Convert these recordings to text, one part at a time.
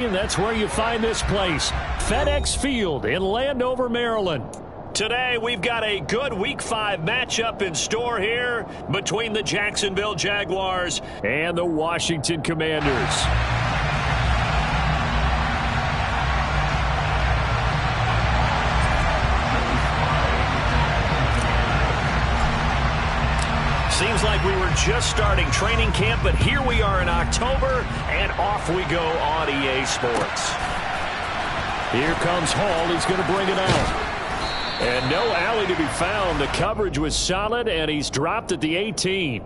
And that's where you find this place, FedEx Field in Landover, Maryland. Today, we've got a good Week 5 matchup in store here between the Jacksonville Jaguars and the Washington Commanders. Seems like we were just starting training camp, but here we are in October, and off we go on EA Sports. Here comes Hall. He's going to bring it out. And no alley to be found. The coverage was solid, and he's dropped at the 18.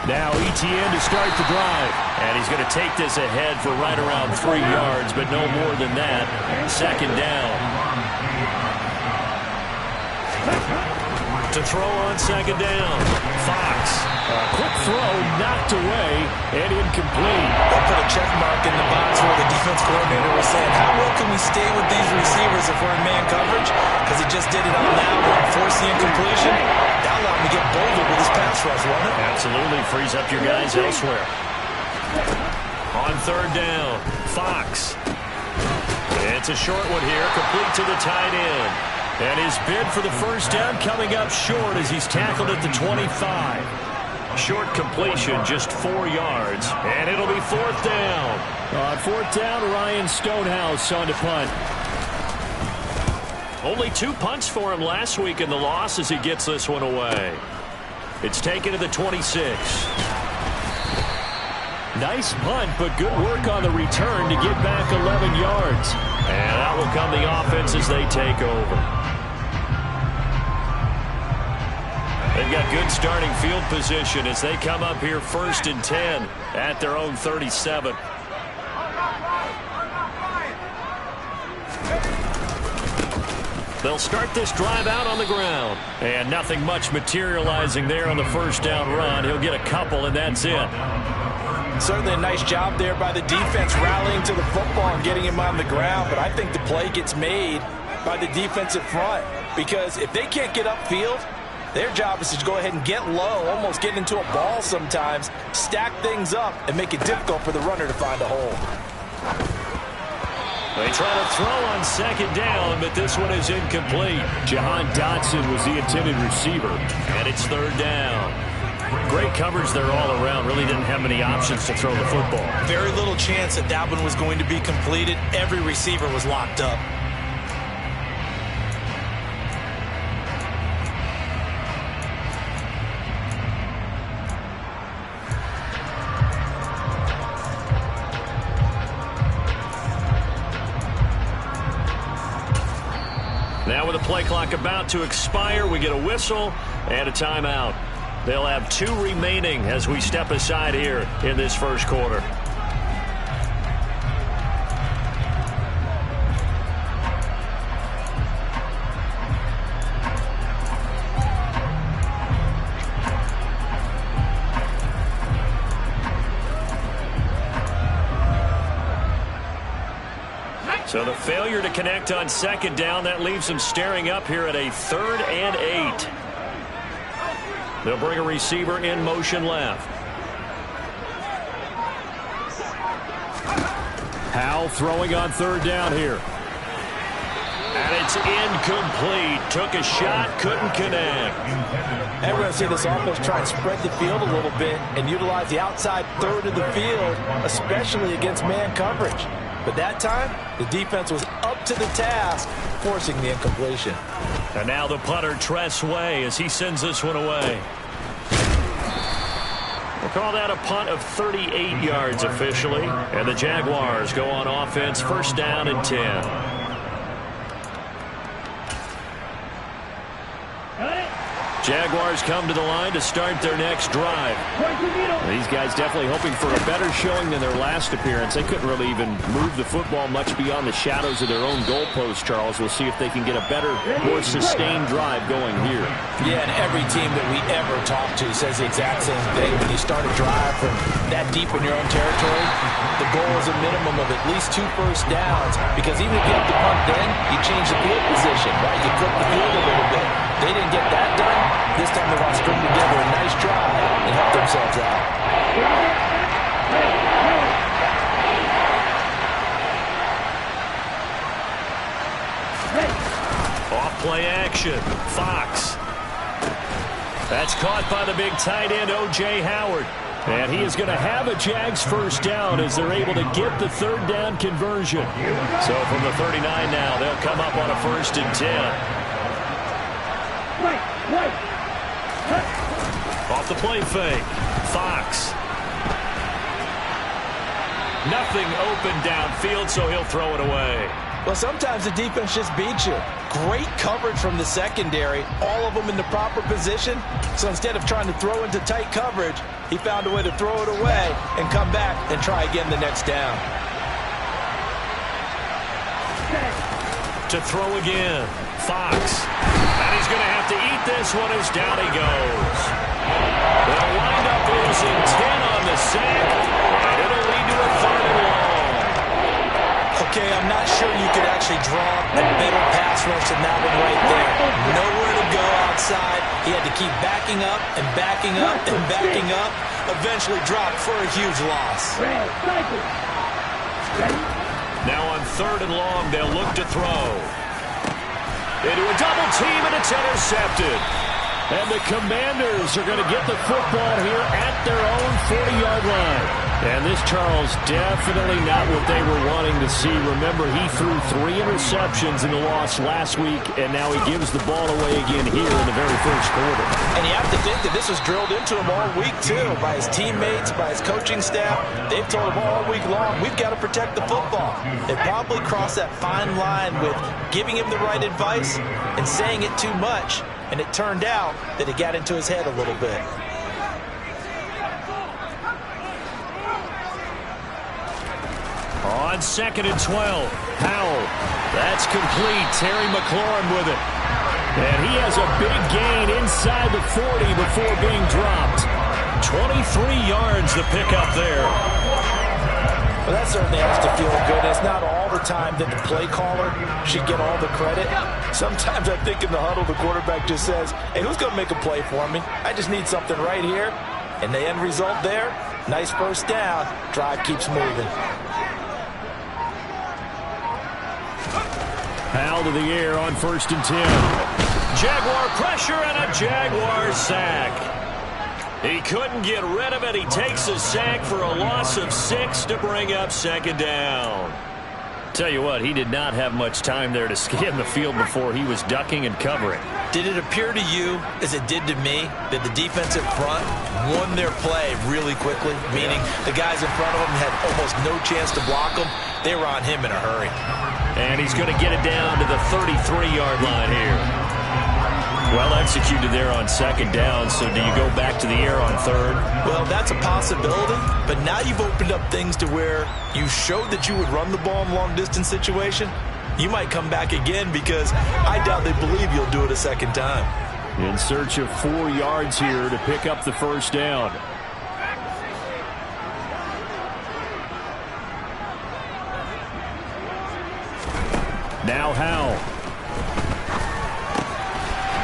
Now ETN to start the drive. And he's going to take this ahead for right around 3 yards, but no more than that. Second down. To throw on second down. Fox. Quick throw, knocked away, and incomplete. They'll put a check mark in the box where the defense coordinator was saying, how well can we stay with these receivers if we're in man coverage? Because he just did it on that one, forced the incompletion. That allowed him to get bolder with his pass rush, wasn't it? Absolutely, frees up your guys elsewhere. On third down, Fox. It's a short one here, complete to the tight end. And his bid for the first down coming up short as he's tackled at the 25. Short completion, just 4 yards, and it'll be fourth down. On fourth down, Ryan Stonehouse on to punt. Only 2 punts for him last week in the loss as he gets this one away. It's taken to the 26. Nice punt, but good work on the return to get back 11 yards. And out will come the offense as they take over. They've got good starting field position as they come up here 1st and 10 at their own 37. They'll start this drive out on the ground. And nothing much materializing there on the first down run. He'll get a couple, and that's it. Certainly a nice job there by the defense rallying to the football and getting him on the ground. But I think the play gets made by the defensive front. Because if they can't get upfield, their job is to go ahead and get low, almost get into a ball sometimes, stack things up, and make it difficult for the runner to find a hole. They try to throw on second down, but this one is incomplete. Jahan Dotson was the intended receiver, and it's third down. Great coverage there all around. Really didn't have many options to throw the football. Very little chance that that one was going to be completed. Every receiver was locked up. Now with a play clock about to expire. We get a whistle and a timeout. They'll have 2 remaining as we step aside here in this first quarter. So the failure to connect on second down, that leaves them staring up here at a 3rd and 8. They'll bring a receiver in motion left. Howell throwing on 3rd down here. And it's incomplete. Took a shot, couldn't connect. And we're going to see this offense try and spread the field a little bit and utilize the outside 3rd of the field, especially against man coverage. But that time, the defense was up to the task, forcing the incompletion. And now the punter, Tress Way, as he sends this one away. We'll call that a punt of 38 yards officially. And the Jaguars go on offense, 1st down and 10. Jaguars come to the line to start their next drive. These guys definitely hoping for a better showing than their last appearance. They couldn't really even move the football much beyond the shadows of their own goalpost, Charles. We'll see if they can get a better, more sustained drive going here. Yeah, and every team that we ever talk to says the exact same thing. When you start a drive from that deep in your own territory, the goal is a minimum of at least 2 first downs, because even if you have to punt then, you change the field position, right? You flip the field a little bit. They didn't get that done. This time they want to string together a nice drive and help themselves out. Off play action. Fox. That's caught by the big tight end, O.J. Howard. And he is going to have a Jags 1st down as they're able to get the 3rd down conversion. So from the 39 now, they'll come up on a 1st and 10. Off the play fake. Fox. Nothing open downfield, so he'll throw it away. Well, sometimes the defense just beats you. Great coverage from the secondary, all of them in the proper position. So instead of trying to throw into tight coverage, he found a way to throw it away and come back and try again the next down. To throw again. Fox. And he's going to have to eat this one as down he goes. They'll wind up losing 10 on the sack, and it'll lead to a 3rd and long. Okay, I'm not sure you could actually draw a better pass rush than that one right there. Nowhere to go outside. He had to keep backing up and backing up and backing up. Eventually dropped for a huge loss. Now on 3rd and long, they'll look to throw. Into a double team, and it's intercepted. And the Commanders are going to get the football here at their own 40-yard line. And this, Charles, definitely not what they were wanting to see. Remember, he threw 3 interceptions in the loss last week, and now he gives the ball away again here in the very first quarter. And you have to think that this was drilled into him all week, too, by his teammates, by his coaching staff. They've told him all week long, we've got to protect the football. They probably crossed that fine line with giving him the right advice and saying it too much. And it turned out that it got into his head a little bit. On 2nd and 12, Howell. That's complete. Terry McLaurin with it. And he has a big gain inside the 40 before being dropped. 23 yards to pick up there. Well, that certainly has to feel good. It's not all the time that the play caller should get all the credit. Sometimes I think in the huddle, the quarterback just says, hey, who's going to make a play for me? I just need something right here. And the end result there, nice 1st down. Drive keeps moving. Howell to the air on 1st and 10. Jaguar pressure and a Jaguar sack. He couldn't get rid of it. He takes a sack for a loss of 6 to bring up 2nd down. Tell you what, he did not have much time there to scan the field before he was ducking and covering. Did it appear to you, as it did to me, that the defensive front won their play really quickly? Meaning the guys in front of him had almost no chance to block him. They were on him in a hurry. And he's going to get it down to the 33-yard line here. Well executed there on second down, so do you go back to the air on third? Well, that's a possibility, but now you've opened up things to where you showed that you would run the ball in long-distance situation. You might come back again because I doubt they believe you'll do it a second time. In search of 4 yards here to pick up the first down. Now Howell.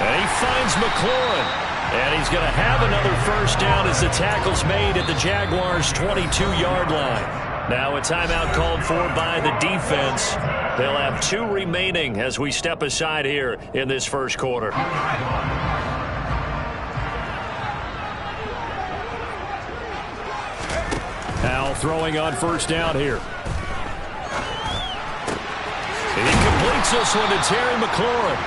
And he finds McLaurin. And he's going to have another first down as the tackle's made at the Jaguars' 22-yard line. Now a timeout called for by the defense. They'll have 2 remaining as we step aside here in this first quarter. Howell throwing on first down here. He completes this one to Terry McLaurin.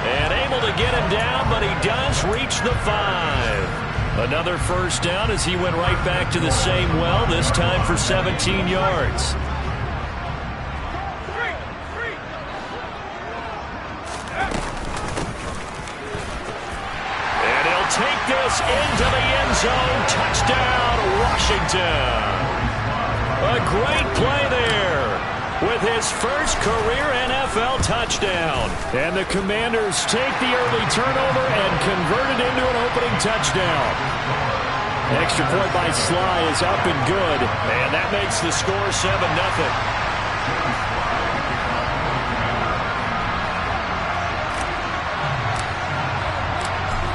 And able to get him down, but he does reach the 5. Another first down as he went right back to the same well, this time for 17 yards. And he'll take this into the end zone. Touchdown, Washington. A great play there with his first career NFL touchdown. And the Commanders take the early turnover and convert it into an opening touchdown. Extra point by Sly is up and good. And that makes the score 7-0.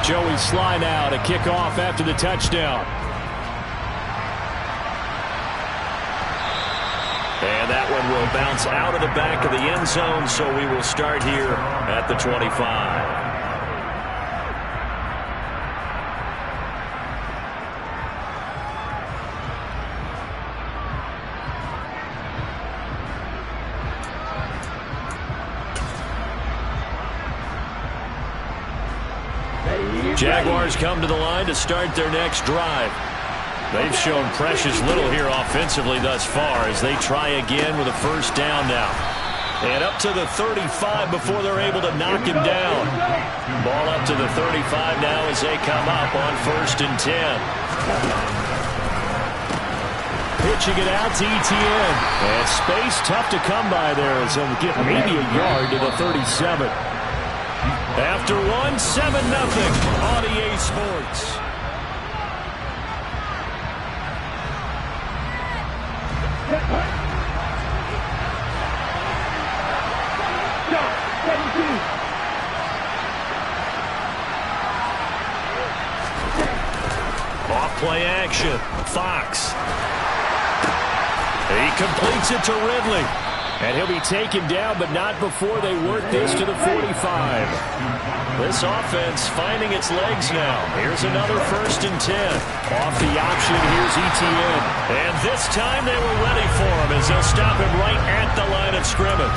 Joey Sly now to kick off after the touchdown. And that one will bounce out of the back of the end zone, so we will start here at the 25. Jaguars come to the line to start their next drive. They've shown precious little here offensively thus far as they try again with a first down now. And up to the 35 before they're able to knock him down. Ball up to the 35 now as they come up on 1st and 10. Pitching it out to ETN. And space tough to come by there as he'll get maybe a yard to the 37. After 1, 7-0 on EA Sports. Off-play action. Fox. He completes it to Ridley. And he'll be taken down, but not before they work this to the 45. This offense finding its legs now. Here's another 1st and 10. Off the option, here's ETN. And this time they were ready for him as they'll stop him right at the line of scrimmage.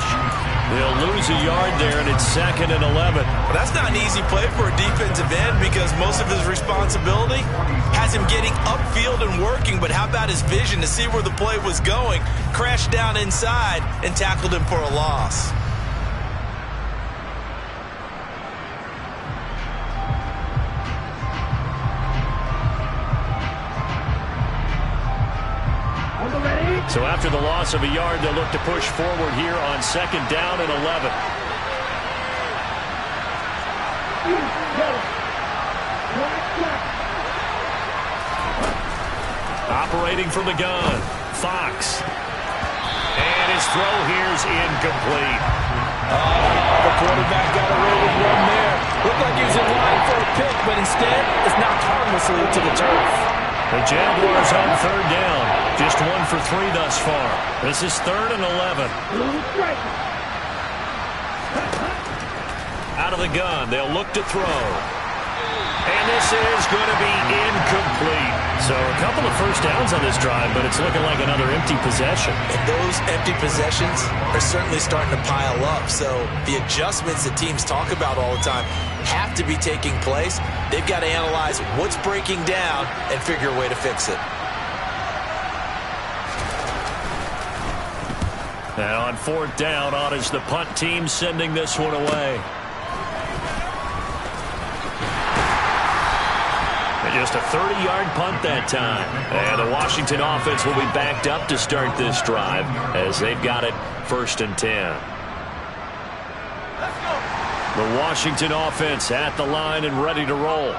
They'll lose a yard there, and it's 2nd and 11. Well, that's not an easy play for a defensive end because most of his responsibility has him getting upfield and working, but how about his vision to see where the play was going, crashed down inside, and tackled him for a loss. So after the loss of a yard, they'll look to push forward here on 2nd down and 11. Operating from the gun, Fox. And his throw here's incomplete. The quarterback got away with one there. Looked like he was in line for a pick, but instead it's knocked harmlessly to the turf. The Jaguars on 3rd down. Just 1 for 3 thus far. This is 3rd and 11. Out of the gun, they'll look to throw. And this is going to be incomplete. So a couple of first downs on this drive, but it's looking like another empty possession. And those empty possessions are certainly starting to pile up. So the adjustments that teams talk about all the time have to be taking place. They've got to analyze what's breaking down and figure a way to fix it. And on fourth down, on is the punt team sending this one away. Just a 30-yard punt that time. And the Washington offense will be backed up to start this drive as they've got it 1st and 10. The Washington offense at the line and ready to roll.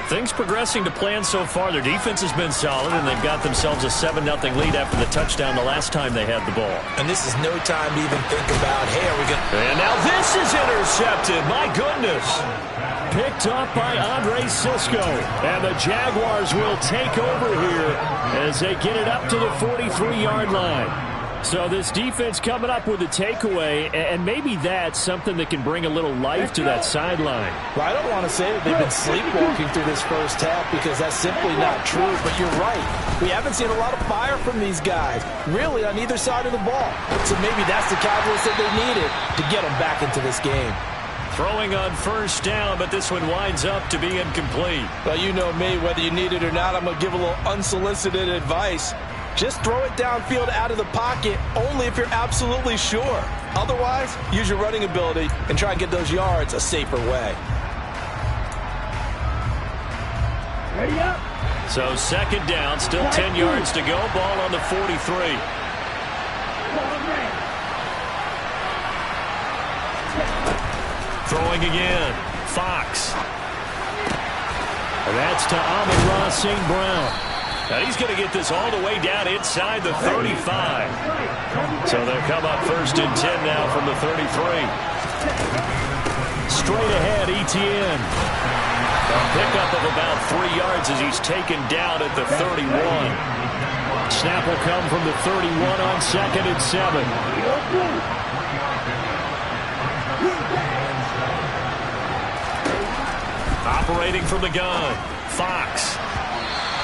Things progressing to plan so far. Their defense has been solid, and they've got themselves a 7-0 lead after the touchdown the last time they had the ball. And this is no time to even think about, hey, are we going to... And now this is intercepted. My goodness. Picked up by Andre Sisco. And the Jaguars will take over here as they get it up to the 43-yard line. So this defense coming up with a takeaway, and maybe that's something that can bring a little life to that sideline. Well, I don't want to say that they've been sleepwalking through this first half because that's simply not true, but you're right. We haven't seen a lot of fire from these guys, really, on either side of the ball. So maybe that's the catalyst that they needed to get them back into this game. Throwing on first down, but this one winds up to be incomplete. Well, you know me, whether you need it or not, I'm going to give a little unsolicited advice. Just throw it downfield out of the pocket only if you're absolutely sure. Otherwise, use your running ability and try and get those yards a safer way. Ready up. So 2nd down, still 10 yards to go. Ball on the 43. Throwing again. Fox. And that's to Amon-Ra St. Brown. Now he's going to get this all the way down inside the 35. So they'll come up 1st and 10 now from the 33. Straight ahead, Etienne. A pickup of about 3 yards as he's taken down at the 31. Snap will come from the 31 on 2nd and 7. Operating from the gun, Fox.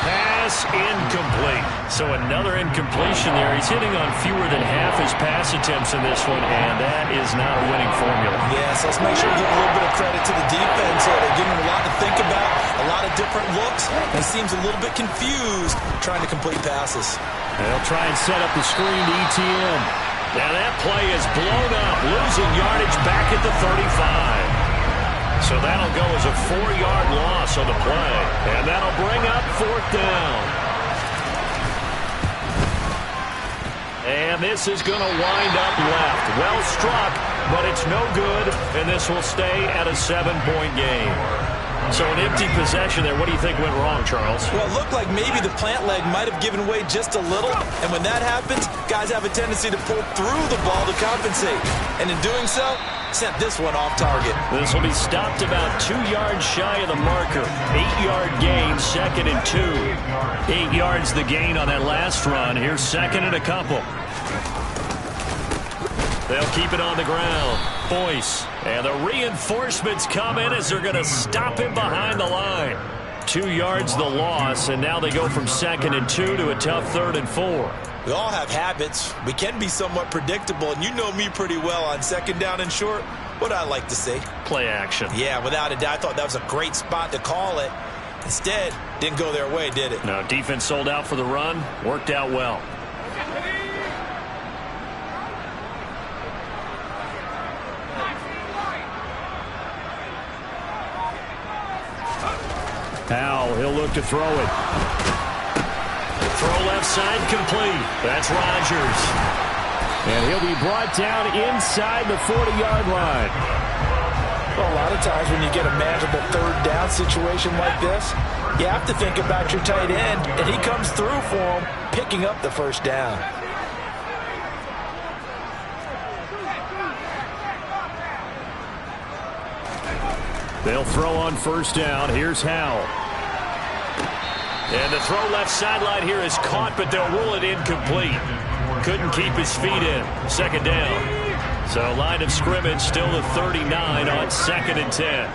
Pass incomplete. So another incompletion there. He's hitting on fewer than half his pass attempts in this one, and that is not a winning formula. Yes, let's make sure we give a little bit of credit to the defense. They're giving him a lot to think about, a lot of different looks, and he seems a little bit confused trying to complete passes. They'll try and set up the screen to Etienne. Now that play is blown up, losing yardage back at the 35. So that'll go as a 4-yard loss on the play. And that'll bring up 4th down. And this is going to wind up left. Well struck, but it's no good. And this will stay at a 7-point game. So an empty possession there. What do you think went wrong, Charles? Well, it looked like maybe the plant leg might have given way just a little. And when that happens, guys have a tendency to pull through the ball to compensate. And in doing so, sent this one off target. This will be stopped about 2 yards shy of the marker. 8-yard gain, 2nd and 2. 8 yards the gain on that last run. Here's 2nd and a couple. They'll keep it on the ground. Boyce. And the reinforcements come in as they're going to stop him behind the line. 2 yards the loss, and now they go from 2nd and 2 to a tough 3rd and 4. We all have habits. We can be somewhat predictable, and you know me pretty well on 2nd down and short. What I like to say? Play action. Yeah, without a doubt. I thought that was a great spot to call it. Instead, didn't go their way, did it? No, defense sold out for the run. Worked out well. Howell, he'll look to throw it. Throw left side complete. That's Rodgers. And he'll be brought down inside the 40-yard line. Well, a lot of times when you get a manageable 3rd down situation like this, you have to think about your tight end, and he comes through for him, picking up the 1st down. They'll throw on 1st down. Here's Howell. And the throw left sideline here is caught, but they'll rule it incomplete. Couldn't keep his feet in. 2nd down. So line of scrimmage still the 39 on 2nd and 10.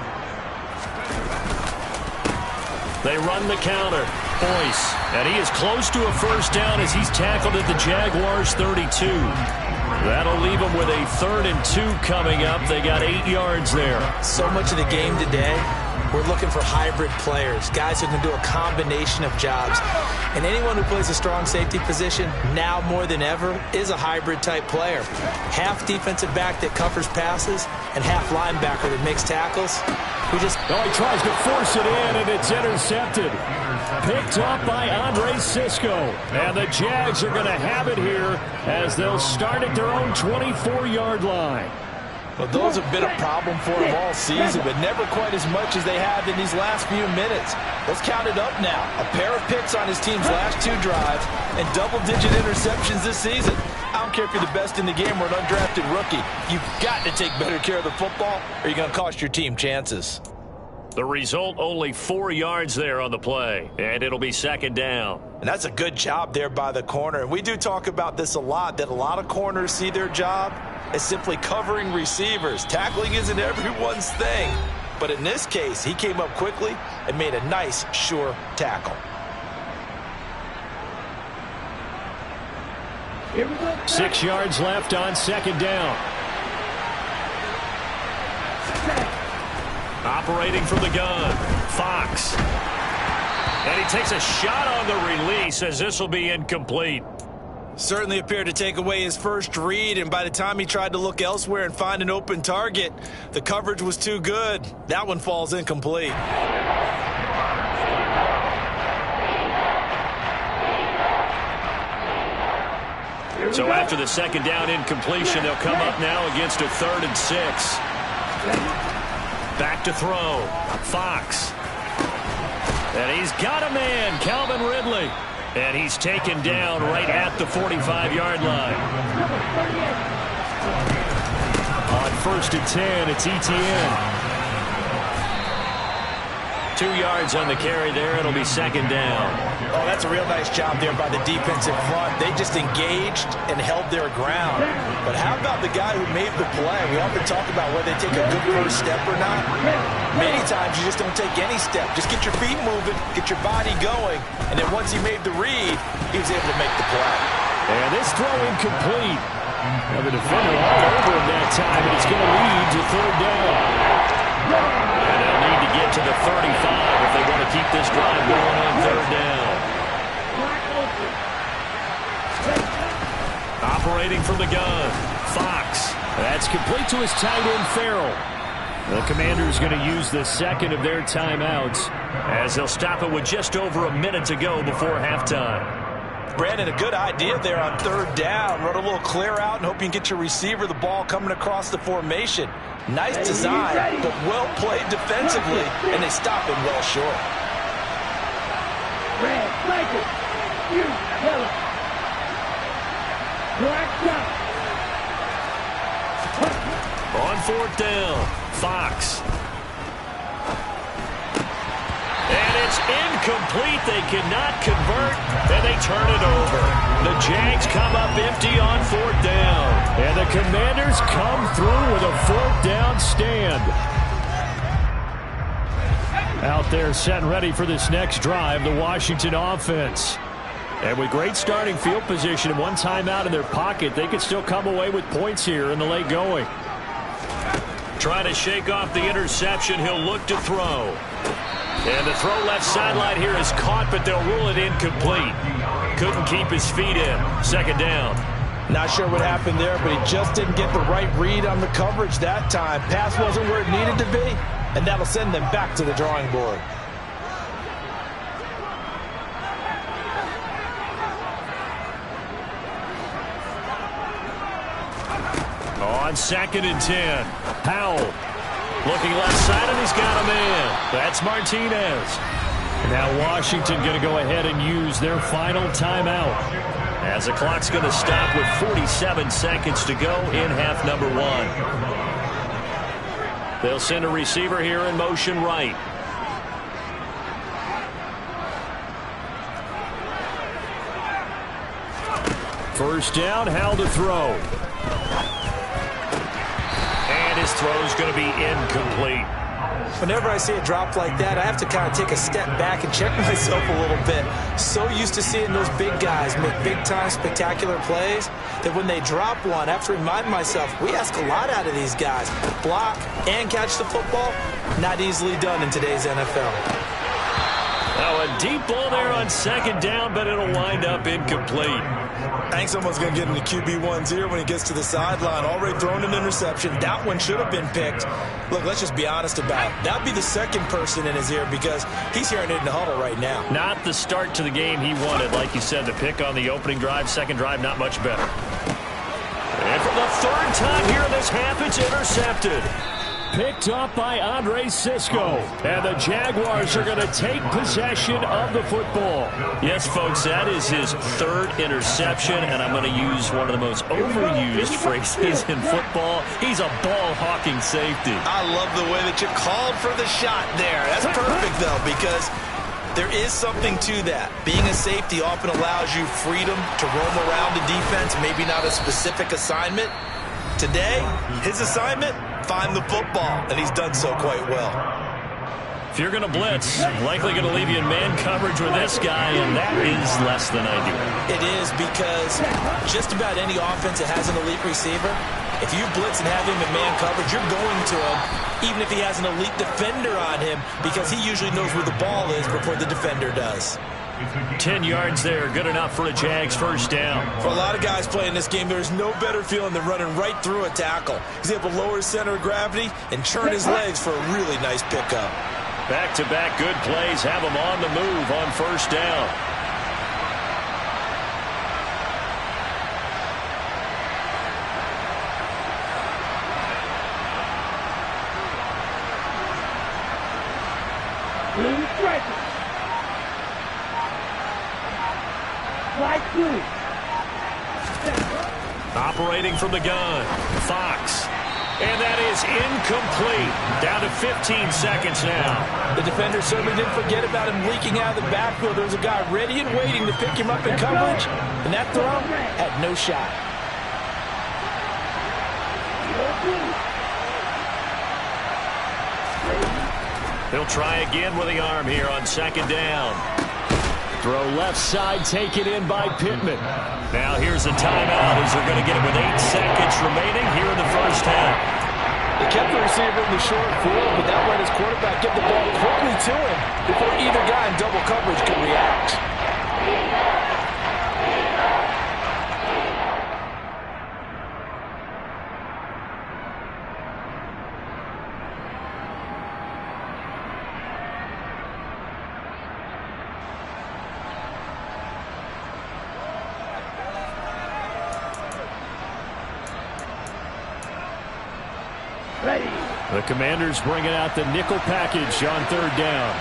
They run the counter. Boyce, and he is close to a first down as he's tackled at the Jaguars' 32. That'll leave them with a 3rd and 2 coming up. They got 8 yards there. So much of the game today, we're looking for hybrid players, guys who can do a combination of jobs. And anyone who plays a strong safety position, now more than ever, is a hybrid-type player. Half defensive back that covers passes and half linebacker that makes tackles. He tries to force it in, and it's intercepted. Picked up by Andre Sisco. And the Jags are going to have it here as they'll start at their own 24-yard line. Well, those have been a problem for them all season, but never quite as much as they have in these last few minutes. Let's count it up now. A pair of picks on his team's last 2 drives and double-digit interceptions this season. I don't care if you're the best in the game or an undrafted rookie. You've got to take better care of the football or you're going to cost your team chances. The result, only 4 yards there on the play, and it'll be 2nd down. And that's a good job there by the corner. And we do talk about this a lot, that a lot of corners see their job as simply covering receivers. Tackling isn't everyone's thing. But in this case, he came up quickly and made a nice, sure tackle. 6 yards left on 2nd down. Operating from the gun, Fox. And he takes a shot on the release as this will be incomplete. Certainly appeared to take away his first read, and by the time he tried to look elsewhere and find an open target, the coverage was too good. That one falls incomplete. So after the 2nd down incompletion, they'll come up now against a 3rd and 6. Back to throw. Fox. And he's got a man, Calvin Ridley. And he's taken down right at the 45-yard line. On 1st and 10, it's ETN. 2 yards on the carry there. It'll be 2nd down. Oh, that's a real nice job there by the defensive front. They just engaged and held their ground. But how about the guy who made the play? We often talk about whether they take a good first step or not. Many times you just don't take any step. Just get your feet moving, get your body going, and then once he made the read, he was able to make the play. And this throw incomplete. Now the defender all over him that time, and it's going to lead to 3rd down. And they'll need to get to the 35 if they want to keep this drive going on 3rd down. Operating from the gun, Fox. That's complete to his tight end, Farrell. The Commanders going to use the 2nd of their timeouts as they'll stop it with just over a minute to go before halftime. Brandon, a good idea there on 3rd down. Run a little clear out and hope you can get your receiver the ball coming across the formation. Nice design, but well played defensively, and they stop him well short. Red, blanket, you, yellow, black, down. On 4th down, Fox. And it's incomplete. They cannot convert, and they turn it over. The Jags come up empty on 4th down. And the Commanders come through with a 4th down stand. Out there set and ready for this next drive, the Washington offense. And with great starting field position and one timeout in their pocket, they could still come away with points here in the late going. Trying to shake off the interception, he'll look to throw. And the throw left sideline here is caught, but they'll rule it incomplete. Couldn't keep his feet in. 2nd down. Not sure what happened there, but he just didn't get the right read on the coverage that time. Pass wasn't where it needed to be, and that'll send them back to the drawing board. On 2nd and 10, Powell. Looking left side, and he's got a man. That's Martinez. Now Washington going to go ahead and use their final timeout, as the clock's going to stop with 47 seconds to go in half number 1. They'll send a receiver here in motion right. First down, Howell to throw. And his throw's going to be incomplete. Whenever I see a drop like that, I have to kind of take a step back and check myself a little bit. So used to seeing those big guys make big-time spectacular plays that when they drop one, I have to remind myself, we ask a lot out of these guys. Block and catch the football, not easily done in today's NFL. Now a deep ball there on second down, but it'll wind up incomplete. I think someone's going to get into QB1's ear when he gets to the sideline. Already thrown an interception. That one should have been picked. Look, let's just be honest about it. That would be the second person in his ear because he's hearing it in the huddle right now. Not the start to the game he wanted. Like you said, the pick on the opening drive, second drive, not much better. And for the third time here in this half, it's intercepted. Picked up by Andre Sisco. And the Jaguars are going to take possession of the football. Yes, folks, that is his third interception, and I'm going to use one of the most overused phrases in football. He's a ball-hawking safety. I love the way that you called for the shot there. That's perfect, though, because there is something to that. Being a safety often allows you freedom to roam around the defense, maybe not a specific assignment. Today, his assignment, find the football, and he's done so quite well. If you're going to blitz, likely going to leave you in man coverage with this guy, and that is less than ideal. It is because just about any offense that has an elite receiver, if you blitz and have him in man coverage, you're going to him, even if he has an elite defender on him, because he usually knows where the ball is before the defender does. 10 yards there, good enough for a Jags first down. For a lot of guys playing this game, there's no better feeling than running right through a tackle. He's able to lower his center of gravity and turn his legs for a really nice pickup. Back-to-back good plays have him on the move on first down. Operating from the gun, Fox. And that is incomplete. Down to 15 seconds now. The defender certainly didn't forget about him leaking out of the backfield. There was a guy ready and waiting to pick him up in coverage, and that throw had no shot. He'll try again with the arm here on second down. Throw left side taken in by Pittman. Now here's a timeout as they're going to get it with 8 seconds remaining here in the first half. They kept the receiver in the short field, but that let his quarterback get the ball quickly to him before either guy in double coverage could react. The Commanders bringing out the nickel package on third down.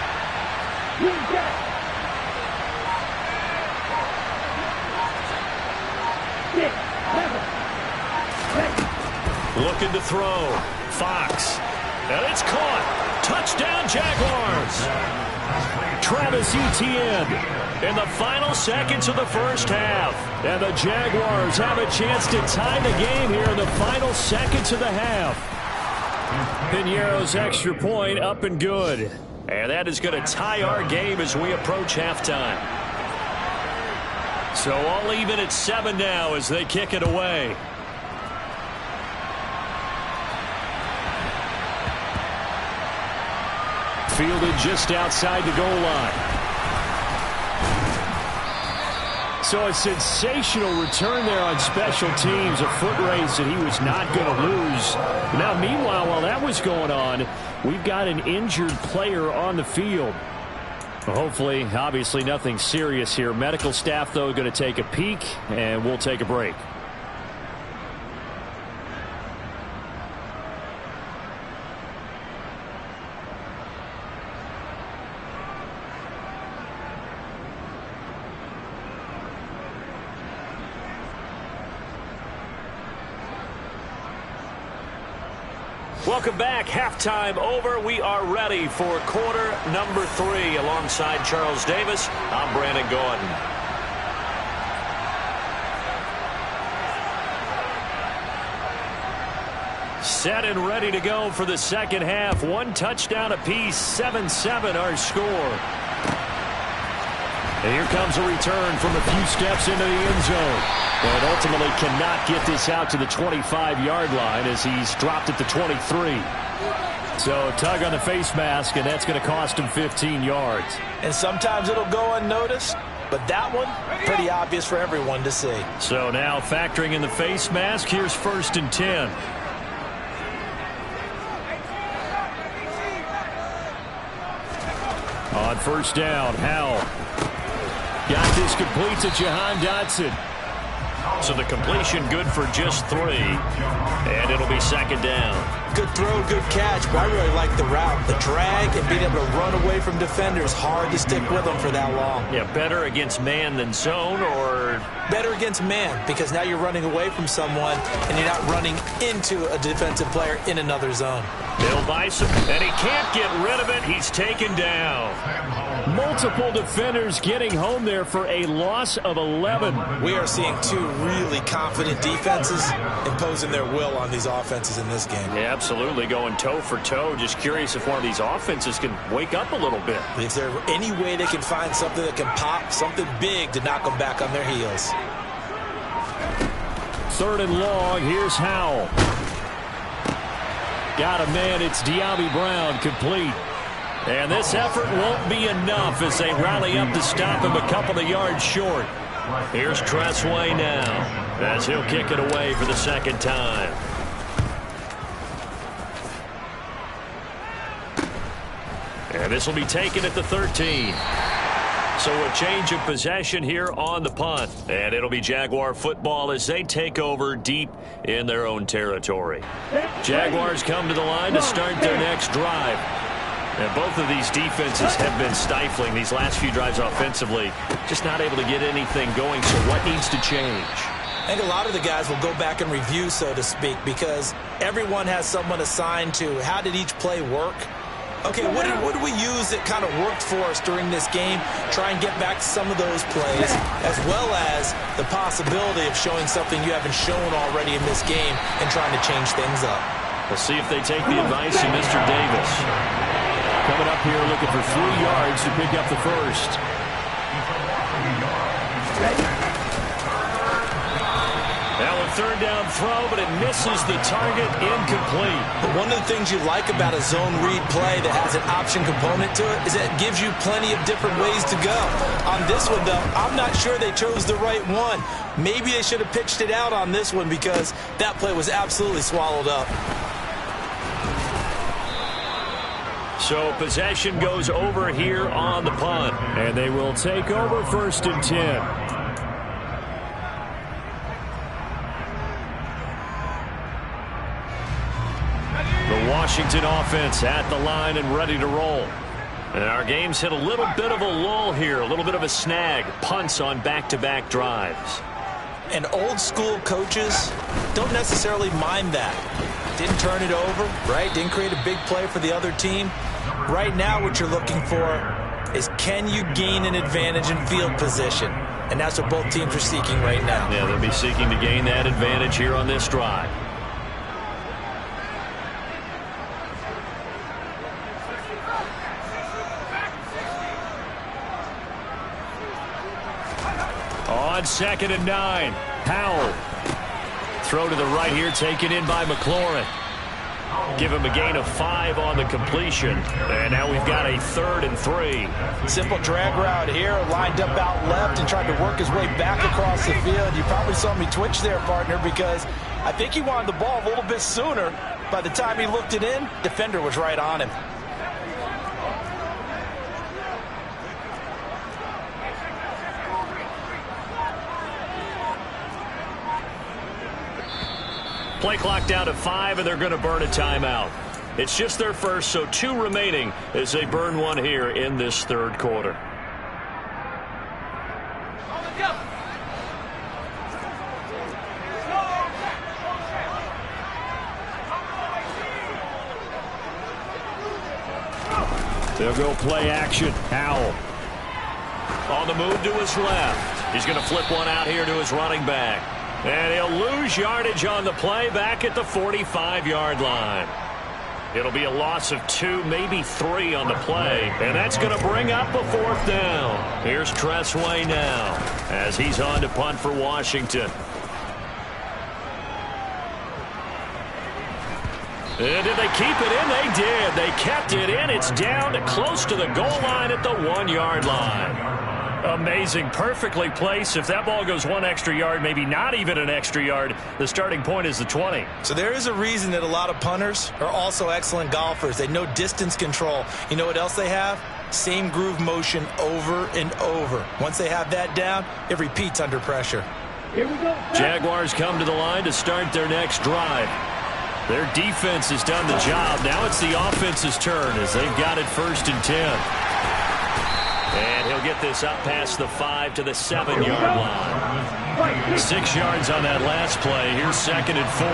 Looking to throw. Fox. And it's caught. Touchdown, Jaguars. Travis Etienne in the final seconds of the first half. And the Jaguars have a chance to tie the game here in the final seconds of the half. Piñeiro's extra point up and good. And that is going to tie our game as we approach halftime. So all even at 7 now as they kick it away. Fielded just outside the goal line. So a sensational return there on special teams, a foot race that he was not going to lose. Now, meanwhile, while that was going on, we've got an injured player on the field. Well, hopefully, obviously nothing serious here. Medical staff, though, going to take a peek, and we'll take a break. Welcome back. Halftime over. We are ready for quarter number 3. Alongside Charles Davis, I'm Brandon Gordon. Set and ready to go for the second half. One touchdown apiece, 7-7 our score. And here comes a return from a few steps into the end zone. And ultimately cannot get this out to the 25-yard line as he's dropped at the 23. So tug on the face mask, and that's going to cost him 15 yards. And sometimes it'll go unnoticed, but that one, pretty obvious for everyone to see. So now factoring in the face mask, here's 1st and 10. On 1st down, Howell. Got this complete to Jahan Dotson. So the completion good for just 3. And it'll be 2nd down. Good throw, good catch, but I really like the route. The drag and being able to run away from defenders, hard to stick with them for that long. Yeah, better against man than zone, or? Better against man, because now you're running away from someone and you're not running into a defensive player in another zone. Bill Bison, and he can't get rid of it. He's taken down. Multiple defenders getting home there for a loss of 11. We are seeing 2 really confident defenses imposing their will on these offenses in this game. Yeah, absolutely, going toe for toe. Just curious if one of these offenses can wake up a little bit. Is there any way they can find something that can pop, something big to knock them back on their heels? 3rd and long, here's Howell. Got a man, it's De'Ami Brown, complete. And this effort won't be enough as they rally up to stop him a couple of yards short. Here's Tressway now as he'll kick it away for the 2nd time. And this will be taken at the 13. So a change of possession here on the punt. And it'll be Jaguar football as they take over deep in their own territory. Jaguars come to the line to start their next drive. And both of these defenses have been stifling these last few drives offensively. Just not able to get anything going. So what needs to change? I think a lot of the guys will go back and review, so to speak, because everyone has someone assigned to how did each play work. Okay, what did we use that kind of worked for us during this game? Try and get back to some of those plays, as well as the possibility of showing something you haven't shown already in this game and trying to change things up. We'll see if they take the advice of Mr. Davis. Coming up here looking for 3 yards to pick up the 1st. Now a 3rd down throw, but it misses the target, incomplete. But one of the things you like about a zone read play that has an option component to it is that it gives you plenty of different ways to go. On this one, though, I'm not sure they chose the right one. Maybe they should have pitched it out on this one because that play was absolutely swallowed up. So possession goes over here on the punt. And they will take over 1st and 10. The Washington offense at the line and ready to roll. And our game's hit a little bit of a lull here, a little bit of a snag. Punts on back-to-back drives. And old school coaches don't necessarily mind that. Didn't turn it over, right? Didn't create a big play for the other team. Right now what you're looking for is can you gain an advantage in field position? And that's what both teams are seeking right now. Yeah, they'll be seeking to gain that advantage here on this drive. On 2nd and 9, Howell. Throw to the right here, taken in by McLaurin. Give him a gain of 5 on the completion. And now we've got a 3rd and 3. Simple drag route here, lined up out left and tried to work his way back across the field. You probably saw me twitch there, partner, because I think he wanted the ball a little bit sooner. By the time he looked it in, defender was right on him. Play clock down to 5, and they're going to burn a timeout. It's just their first, so 2 remaining as they burn one here in this 3rd quarter. They'll go play action. Howell on the move to his left. He's going to flip one out here to his running back. And he'll lose yardage on the play back at the 45-yard line. It'll be a loss of 2, maybe 3 on the play. And that's going to bring up a 4th down. Here's Tressway now as he's on to punt for Washington. And did they keep it in? They did. They kept it in. It's down to close to the goal line at the 1-yard line. Amazing. Perfectly placed. If that ball goes 1 extra yard, maybe not even an extra yard, the starting point is the 20. So there is a reason that a lot of punters are also excellent golfers. They know distance control. You know what else they have? Same groove motion over and over. Once they have that down, it repeats under pressure. Here we go. Jaguars come to the line to start their next drive. Their defense has done the job. Now it's the offense's turn as they've got it 1st and 10. And he'll get this up past the 5 to the 7-yard line. 6 yards on that last play. Here's 2nd and 4.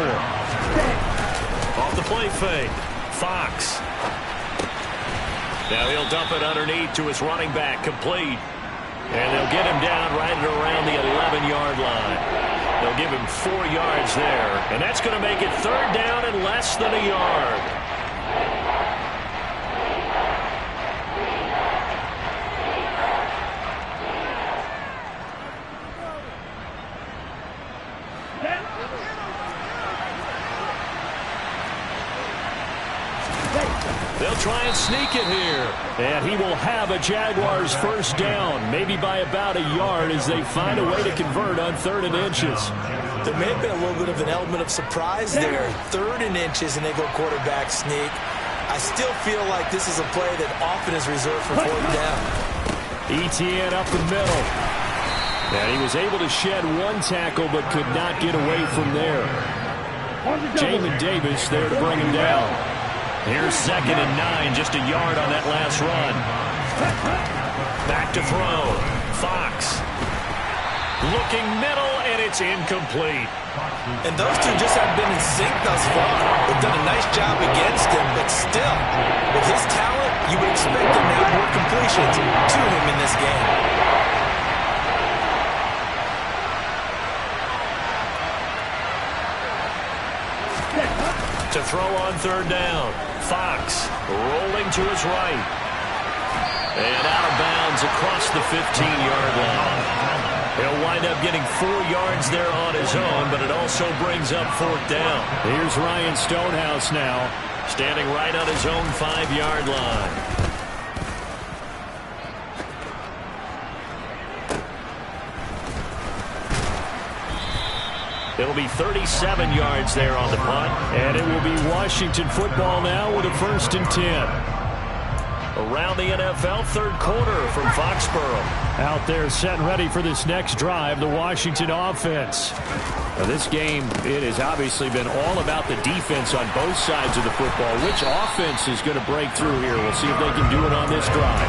Off the play fake. Fox. Now he'll dump it underneath to his running back. Complete. And they'll get him down right at around the 11-yard line. They'll give him 4 yards there. And that's going to make it 3rd down and less than a yard. They'll try and sneak it here. And he will have a Jaguars 1st down, maybe by about a yard as they find a way to convert on 3rd and inches. There may have been a little bit of an element of surprise there. 3rd and inches, and they go quarterback sneak. I still feel like this is a play that often is reserved for 4th down. ETN up the middle. And he was able to shed 1 tackle but could not get away from there. Jamin Davis there to bring him down. Here's 2nd and 9, just a yard on that last run. Back to throw. Fox. Looking middle, and it's incomplete. And those two just haven't been in sync thus far. They've done a nice job against him, but still, with his talent, you would expect him to have more completions to him in this game. To throw on 3rd down. Fox rolling to his right. And out of bounds across the 15-yard line. He'll wind up getting 4 yards there on his own, but it also brings up 4th down. Here's Ryan Stonehouse now, standing right on his own 5-yard line. It'll be 37 yards there on the punt. And it will be Washington football now with a 1st and 10. Around the NFL, 3rd quarter from Foxborough. Out there set and ready for this next drive, the Washington offense. Now this game, it has obviously been all about the defense on both sides of the football. Which offense is going to break through here? We'll see if they can do it on this drive.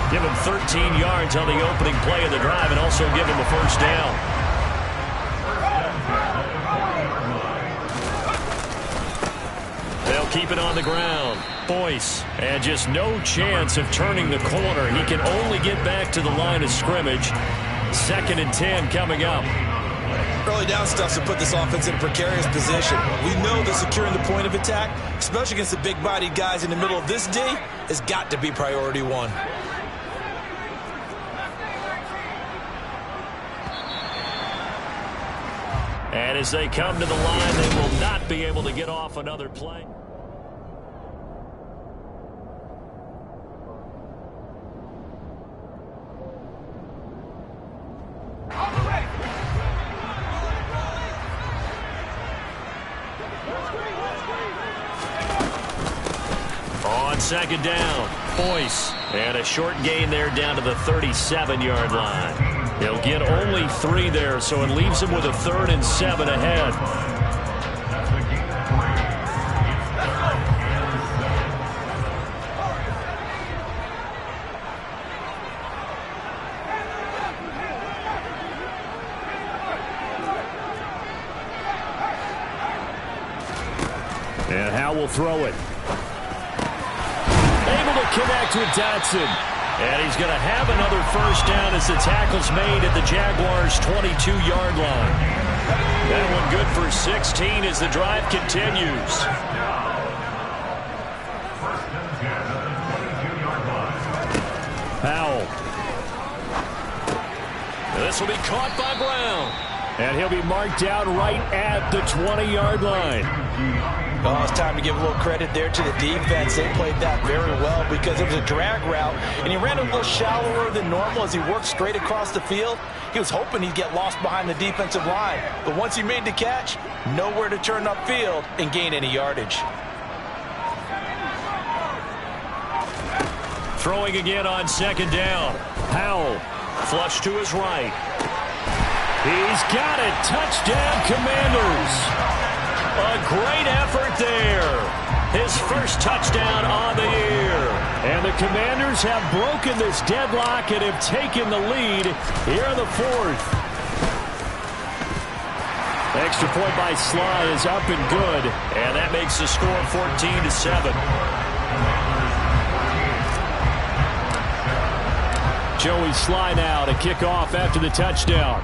Give him 13 yards on the opening play of the drive and also give him a 1st down. They'll keep it on the ground. Boyce, and just no chance of turning the corner. He can only get back to the line of scrimmage. 2nd and 10 coming up. Early down stuff to put this offense in a precarious position. We know that securing the point of attack, especially against the big-bodied guys in the middle of this D, has got to be priority 1. And as they come to the line, they will not be able to get off another play. On 2nd down, Boyce. And a short gain there down to the 37-yard line. He'll get only 3 there, so it leaves him with a 3rd and 7 ahead. And Howe will throw it. Able to connect with Dotson. And he's going to have another 1st down as the tackle's made at the Jaguars' 22-yard line. That one good for 16 as the drive continues. Powell. This will be caught by Brown. And he'll be marked down right at the 20-yard line. Oh, it's time to give a little credit there to the defense. They played that very well because it was a drag route, and he ran a little shallower than normal as he worked straight across the field. He was hoping he'd get lost behind the defensive line, but once he made the catch, nowhere to turn upfield and gain any yardage. Throwing again on second down. Powell, flush to his right. He's got it. Touchdown, Commanders. A great effort there. His first touchdown on the year. And the Commanders have broken this deadlock and have taken the lead here in the fourth. Extra point by Sly is up and good. And that makes the score 14-7. Joey Sly now to kick off after the touchdown.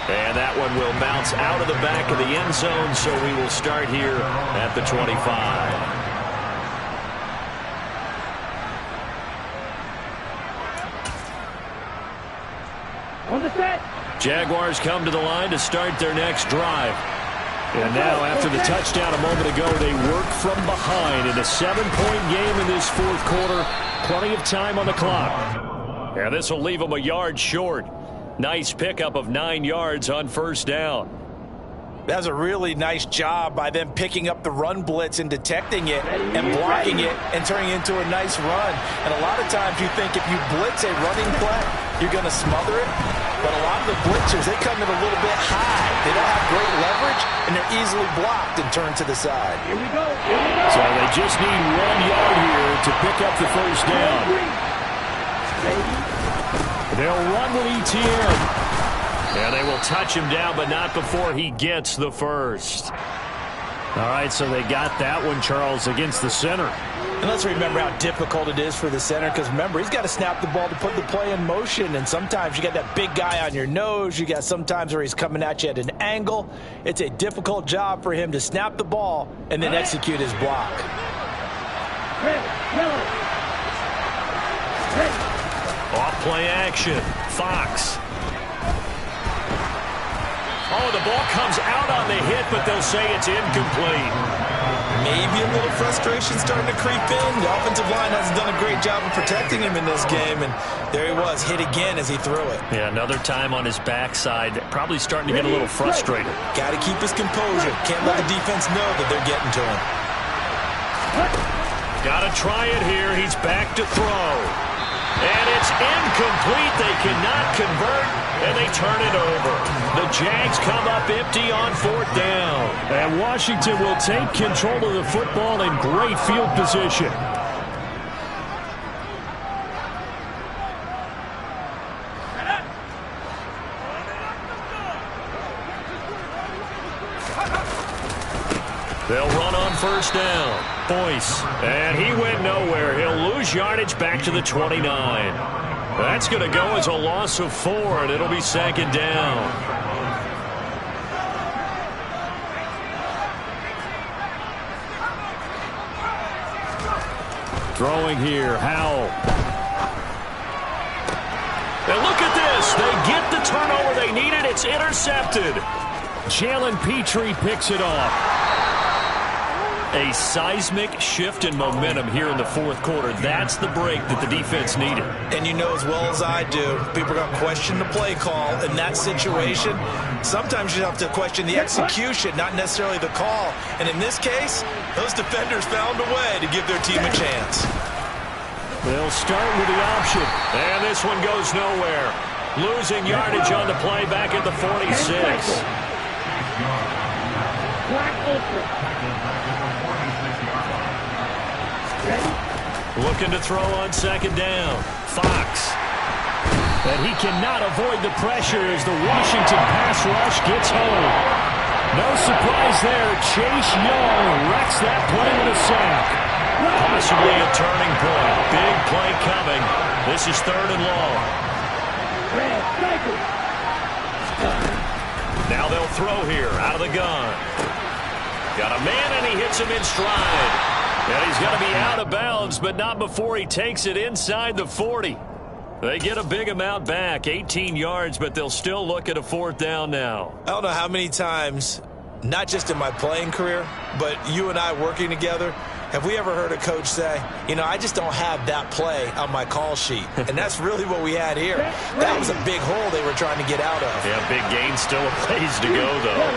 And that one will bounce out of the back of the end zone, so we will start here at the 25. On the set. Jaguars come to the line to start their next drive. And now, after the touchdown a moment ago, they work from behind in a 7-point game in this fourth quarter. Plenty of time on the clock. And this will leave them a yard short. Nice pickup of 9 yards on first down. That was a really nice job by them picking up the run blitz and detecting it and blocking it and turning it into a nice run. And a lot of times you think if you blitz a running play, you're going to smother it. But a lot of the blitzers, they come in a little bit high. They don't have great leverage, and they're easily blocked and turned to the side. Here we go. Here we go. So they just need 1 yard here to pick up the first down. They'll run with ETN. And they will touch him down, but not before he gets the first. All right, so they got that one, Charles, against the center. And let's remember how difficult it is for the center, because remember, he's got to snap the ball to put the play in motion, and sometimes you got that big guy on your nose. You got sometimes where he's coming at you at an angle. It's a difficult job for him to snap the ball and then execute his block. Off play action. Fox. Oh, the ball comes out on the hit, but they'll say it's incomplete. Maybe a little frustration starting to creep in. The offensive line hasn't done a great job of protecting him in this game, and there he was, hit again as he threw it. Yeah, another time on his backside, probably starting to get a little frustrated. Got to keep his composure. Can't let the defense know that they're getting to him. Got to try it here. He's back to throw. And it's incomplete. They cannot convert, and they turn it over. The Jags come up empty on fourth down. And Washington will take control of the football in great field position. They'll run on first down. Boyce. And he went nowhere. He'll lose yardage back to the 29. That's going to go as a loss of 4, and it'll be second down. Throwing here, Howell. And look at this. They get the turnover they needed. It's intercepted. Jalen Petrie picks it off. A seismic shift in momentum here in the fourth quarter. That's the break that the defense needed. And you know as well as I do, people are going to question the play call in that situation. Sometimes you have to question the execution, not necessarily the call. And in this case, those defenders found a way to give their team a chance. They'll start with the option. And this one goes nowhere. Losing yardage on the play back at the 46. Looking to throw on second down. Fox. And he cannot avoid the pressure as the Washington pass rush gets home. No surprise there. Chase Young wrecks that play with a sack. Possibly a turning point. Big play coming. This is 3rd and long. Now they'll throw here out of the gun. Got a man, and he hits him in stride. And he's going to be out of bounds, but not before he takes it inside the 40. They get a big amount back, 18 yards, but they'll still look at a 4th down now. I don't know how many times, not just in my playing career, but you and I working together, have we ever heard a coach say, you know, I just don't have that play on my call sheet. And that's really what we had here. That was a big hole they were trying to get out of. Yeah, big gain, still a ways to go, though.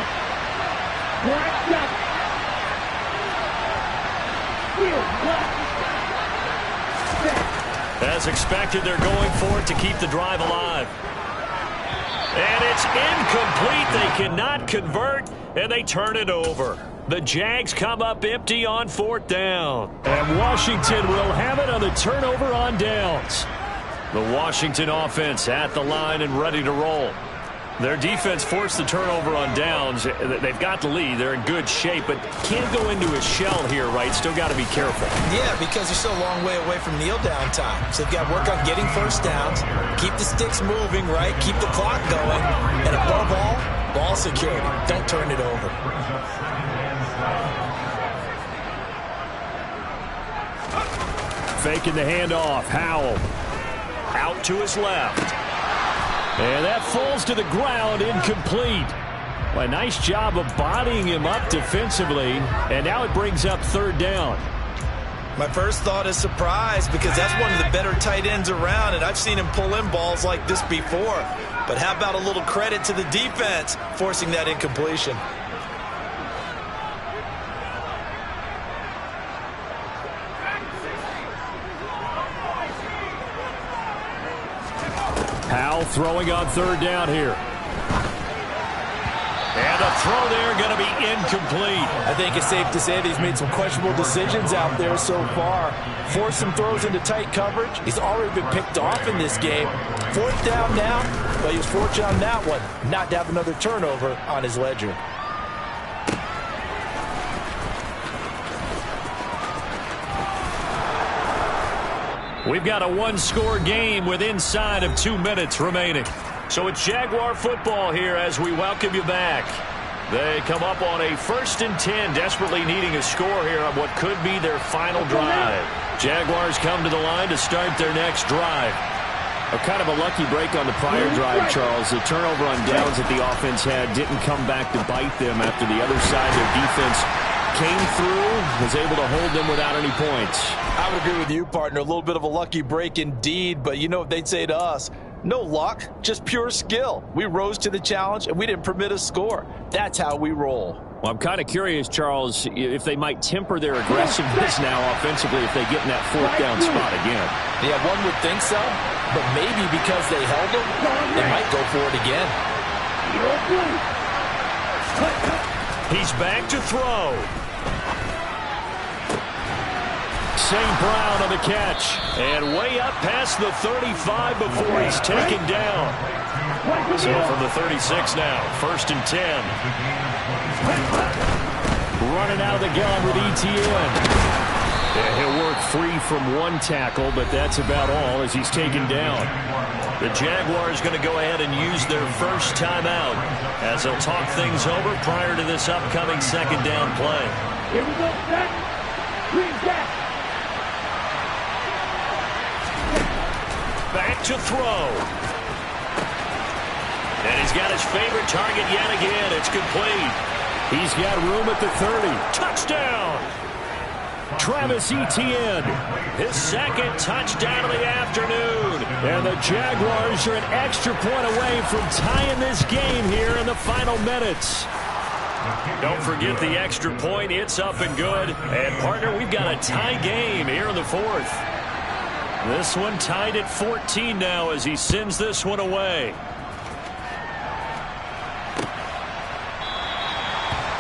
As expected, they're going for it to keep the drive alive. And it's incomplete. They cannot convert, and they turn it over. The Jags come up empty on 4th down. And Washington will have it on the turnover on downs. The Washington offense at the line and ready to roll. Their defense forced the turnover on downs. They've got the lead. They're in good shape, but can't go into a shell here, right? Still got to be careful. Yeah, because they're still a long way away from kneel down time. So they've got to work on getting first downs, keep the sticks moving, right? Keep the clock going. And above all, ball security. Don't turn it over. Faking the handoff. Howell out to his left. And that falls to the ground, incomplete. Well, a nice job of bodying him up defensively, and now it brings up 3rd down. My first thought is surprise, because that's one of the better tight ends around, and I've seen him pull in balls like this before. But how about a little credit to the defense forcing that incompletion? Howell throwing on 3rd down here. And the throw there going to be incomplete. I think it's safe to say that he's made some questionable decisions out there so far. Forced some throws into tight coverage. He's already been picked off in this game. 4th down now, but he was fortunate on that one not to have another turnover on his ledger. We've got a 1-score game with inside of 2 minutes remaining. So it's Jaguar football here as we welcome you back. They come up on a 1st and 10, desperately needing a score here on what could be their final drive. Jaguars come to the line to start their next drive. A kind of a lucky break on the prior drive, Charles. The turnover on downs that the offense had didn't come back to bite them after the other side of their defense came through, was able to hold them without any points. I would agree with you, partner. A little bit of a lucky break indeed, but you know what they'd say to us? No luck, just pure skill. We rose to the challenge, and we didn't permit a score. That's how we roll. Well, I'm kind of curious, Charles, if they might temper their aggressiveness now offensively if they get in that 4th down spot again. Yeah, one would think so, but maybe because they held them, they might go for it again. He's back to throw. St. Brown on the catch. And way up past the 35 before he's taken down. So from the 36 now, 1st and 10. Running out of the gun with ETN. And he'll work free from one tackle, but that's about all as he's taken down. The Jaguars going to go ahead and use their first timeout as they'll talk things over prior to this upcoming 2nd down play. Here we go, set. Green back. Back to throw. And he's got his favorite target yet again. It's complete. He's got room at the 30. Touchdown! Travis Etienne, his 2nd touchdown of the afternoon. And the Jaguars are an extra point away from tying this game here in the final minutes. Don't forget the extra point. It's up and good. And, partner, we've got a tie game here in the 4th. This one tied at 14 now as he sends this one away.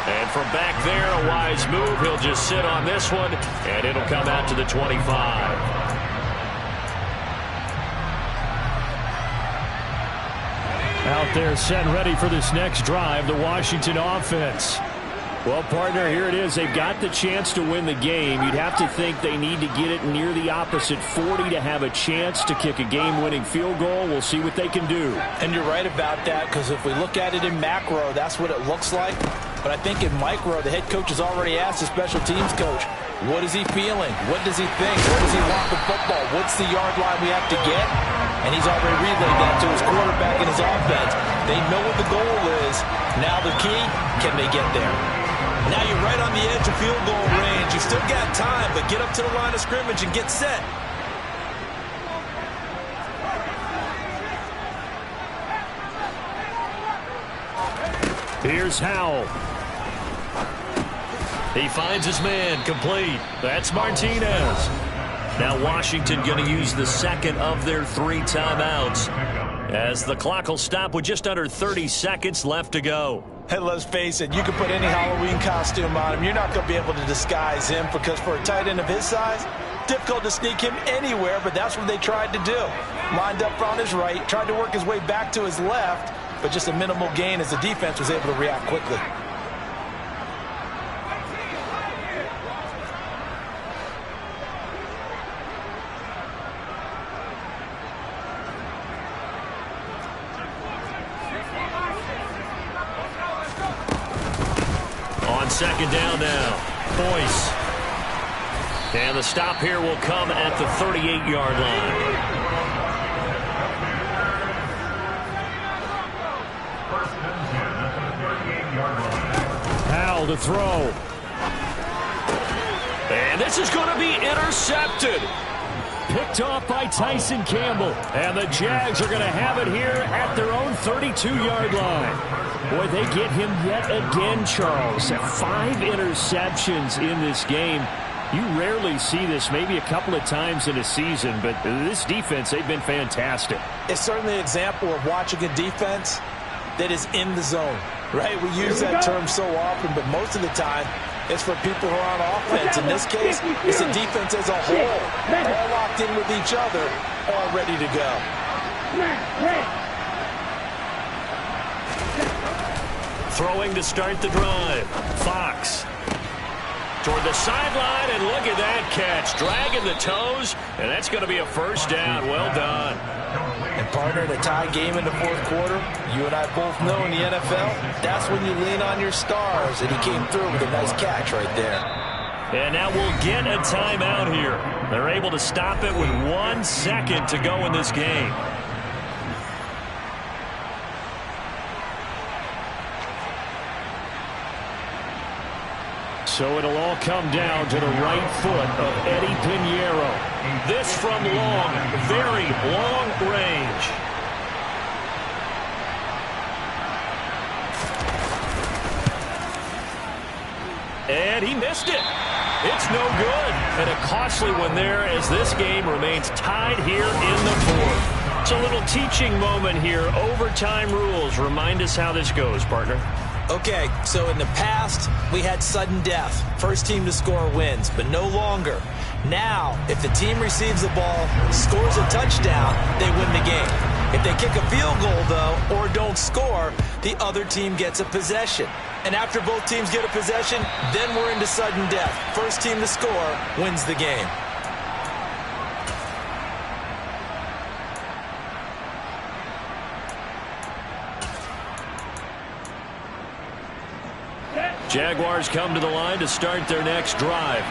And from back there, a wise move. He'll just sit on this one, and it'll come out to the 25. Out there set ready for this next drive, the Washington offense. Well, partner, here it is. They've got the chance to win the game. You'd have to think they need to get it near the opposite 40 to have a chance to kick a game-winning field goal. We'll see what they can do. And you're right about that, because if we look at it in macro, that's what it looks like. But I think in micro, the head coach has already asked the special teams coach, what is he feeling? What does he think? Where does he want the football? What's the yard line we have to get? And he's already relayed that to his quarterback and his offense. They know what the goal is. Now the key, can they get there? Now you're right on the edge of field goal range. You've still got time, but get up to the line of scrimmage and get set. Here's Howell. He finds his man, complete. That's Martinez. Now Washington going to use the second of their 3 timeouts, as the clock will stop with just under 30 seconds left to go. And let's face it, you can put any Halloween costume on him. You're not going to be able to disguise him, because for a tight end of his size, difficult to sneak him anywhere, but that's what they tried to do. Lined up on his right, tried to work his way back to his left, but just a minimal gain as the defense was able to react quickly. On second down now, Boyce. And the stop here will come at the 38-yard line. Howell to throw. And this is going to be intercepted. Picked off by Tyson Campbell. And the Jags are going to have it here at their own 32-yard line. Boy, they get him yet again, Charles. 5 interceptions in this game. You rarely see this, maybe a couple of times in a season, but this defense, they've been fantastic. It's certainly an example of watching a defense that is in the zone, right? We use that term so often, but most of the time, it's for people who are on offense. In this case, it's a defense as a whole, all locked in with each other, all ready to go. Throwing to start the drive. Fox toward the sideline, and look at that catch. Dragging the toes, and that's going to be a first down. Well done. And partner, in a tie game in the fourth quarter, you and I both know in the NFL, that's when you lean on your stars, and he came through with a nice catch right there. And now we'll get a timeout here. They're able to stop it with 1 second to go in this game. So it'll all come down to the right foot of Eddie Pinheiro. This from long, very long range. And he missed it. It's no good. And a costly one there, as this game remains tied here in the fourth. It's a little teaching moment here. Overtime rules. Remind us how this goes, partner. Okay, so in the past, we had sudden death. First team to score wins, but no longer. Now, if the team receives the ball, scores a touchdown, they win the game. If they kick a field goal, though, or don't score, the other team gets a possession. And after both teams get a possession, then we're into sudden death. First team to score wins the game. Jaguars come to the line to start their next drive.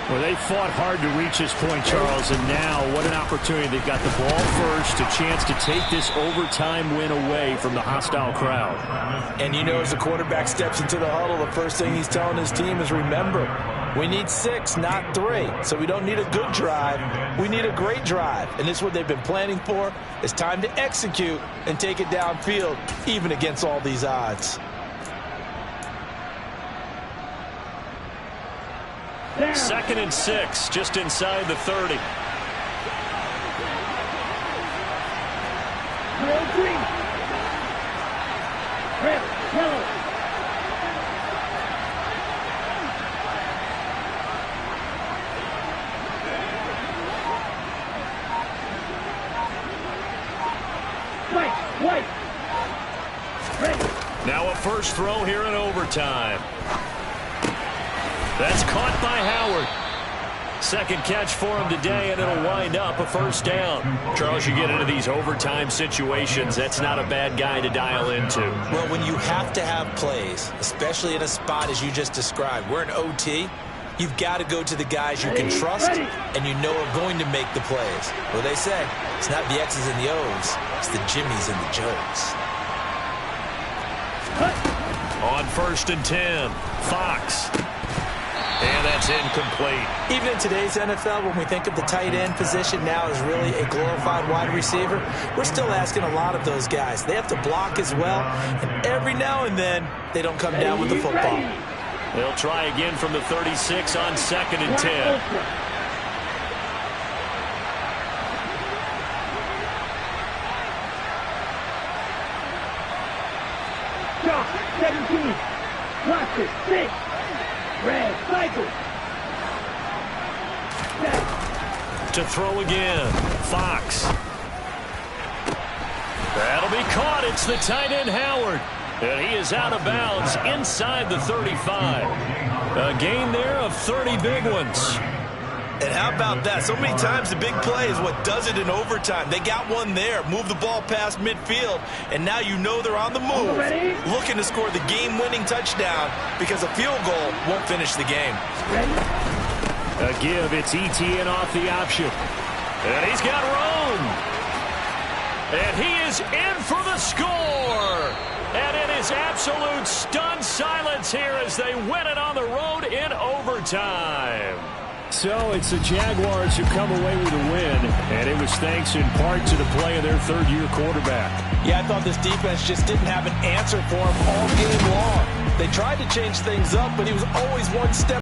Well, they fought hard to reach this point, Charles, and now what an opportunity. They've got the ball first, a chance to take this overtime win away from the hostile crowd. And you know, as the quarterback steps into the huddle, the first thing he's telling his team is, remember, we need 6, not 3. So we don't need a good drive. We need a great drive. And this is what they've been planning for. It's time to execute and take it downfield, even against all these odds. Second and 6, just inside the 30. Now a first throw here in overtime. That's caught by Howard. Second catch for him today, and it'll wind up a first down. Charles, you get into these overtime situations, that's not a bad guy to dial into. Well, when you have to have plays, especially in a spot as you just described, we're in OT, you've got to go to the guys you can trust and you know are going to make the plays. Well, they say it's not the X's and the O's, it's the Jimmies and the Joes. On 1st and 10, Fox. And that's incomplete. Even in today's NFL, when we think of the tight end position now as really a glorified wide receiver, we're still asking a lot of those guys. They have to block as well, and every now and then, they don't come down with the football. They'll try again from the 36 on 2nd and 10. Shot, 17. Watch it, 6. Red, cycle. To throw again, Fox. That'll be caught. It's the tight end, Howard. And he is out of bounds inside the 35. A gain there of 30 big ones. And how about that? So many times the big play is what does it in overtime. They got one there, move the ball past midfield, and now you know they're on the move, looking to score the game-winning touchdown because a field goal won't finish the game. A give, it's ETN off the option. And he's got room. And he is in for the score. And it is absolute stunned silence here as they win it on the road in overtime. So it's the Jaguars who come away with a win, and it was thanks in part to the play of their third-year quarterback. Yeah, I thought this defense just didn't have an answer for him all game long. They tried to change things up, but he was always one step